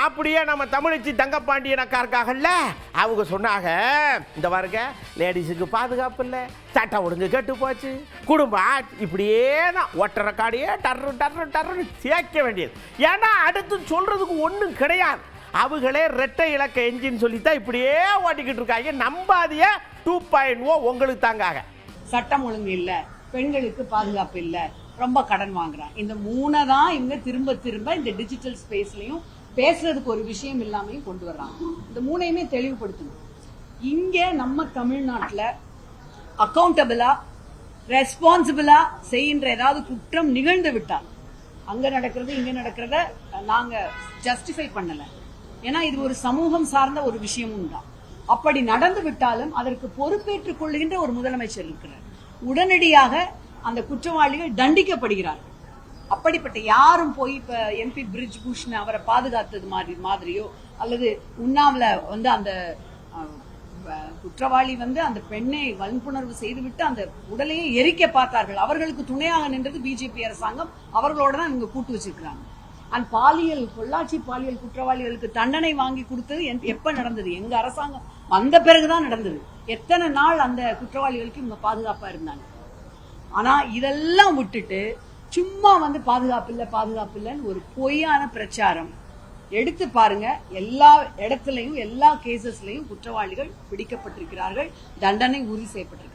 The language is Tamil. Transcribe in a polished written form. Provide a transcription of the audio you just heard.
அப்படியே நம்ம தமிழச்சி தங்கப்பாண்டியன் அக்கா இருக்காங்கல்ல, அவங்க சொன்னாங்க, இந்த பாருங்க லேடிஸுக்கு பாதுகாப்பு இல்லை, சட்டம் ஒழுங்கு கெட்டு போச்சு, குடும்பம் இப்படியே தான் ஒட்டரை காடியே டர்ரு டர்ரு டர்ருன்னு சேர்க்க வேண்டியது. ஏன்னா அடுத்து சொல்றதுக்கு ஒன்றும் கிடையாது. அவங்களே ரெட்டை இலக்க என்ஜின் சொல்லித்தான் இப்படியே ஓட்டிக்கிட்டு இருக்காங்க. நம்பாதிய 2.0 உங்களுக்கு தாங்காக. சட்டம் ஒழுங்கு இல்ல, பெண்களுக்கு பாதுகாப்பு இல்ல, ரொம்ப கடன் வாங்குறாங்க. இந்த 3 தான் இவங்க திரும்ப திரும்ப இந்த டிஜிட்டல் ஸ்பேஸ்லயும் பேசுறதுக்கு ஒரு விஷயம் இல்லாமையும் கொண்டு வர்றாங்க. இந்த 3ஐயுமே தெளிவுபடுத்தணும். இங்க நம்ம தமிழ்நாட்டுல அக்கௌண்டபிளா ரெஸ்பான்சிபிளா செய்கின்ற ஏதாவது குற்றம் நிகழ்ந்து விட்டால் அங்க நடக்கிறது இங்க நடக்கிறத நாங்க ஜஸ்டிஃபை பண்ணல. ஏன்னா இது ஒரு சமூகம் சார்ந்த ஒரு விஷயமும் தான். அப்படி நடந்து விட்டாலும் அதற்கு பொறுப்பேற்றுக் கொள்ளுகின்ற ஒரு முதலமைச்சர் இருக்கிறார். உடனடியாக அந்த குற்றவாளிகள் தண்டிக்கப்படுகிறார்கள். அப்படிப்பட்ட யாரும் போய் இப்ப MP பிரிஜ் பூஷன் அவரை பாதுகாத்தது மாதிரியோ அல்லது உண்ணாவில வந்து அந்த குற்றவாளி வந்து அந்த பெண்ணை வன்புணர்வு செய்துவிட்டு அந்த உடலையே எரிக்க பார்த்தார்கள். அவர்களுக்கு துணையாக நின்றது பிஜேபி அரசாங்கம். அவர்களோட தான் இவங்க கூட்டு வச்சிருக்கிறாங்க. அந்த பொள்ளாச்சி பாலியல் குற்றவாளிகளுக்கு தண்டனை வாங்கி கொடுத்தது எப்ப நடந்தது? எங்க அரசாங்கம் வந்த பிறகுதான் நடந்தது. எத்தனை நாள் அந்த குற்றவாளிகளுக்கு இவங்க பாதுகாப்பா இருந்தாங்க. ஆனா இதெல்லாம் விட்டுட்டு சும்மா வந்து பாதுகாப்பு இல்லைன்னு ஒரு பொய்யான பிரச்சாரம் எடுத்து பாருங்க. எல்லா இடத்துலயும் எல்லா கேசஸ்லயும் குற்றவாளிகள் பிடிக்கப்பட்டிருக்கிறார்கள், தண்டனை உறுதி செய்யப்பட்டிருக்கு.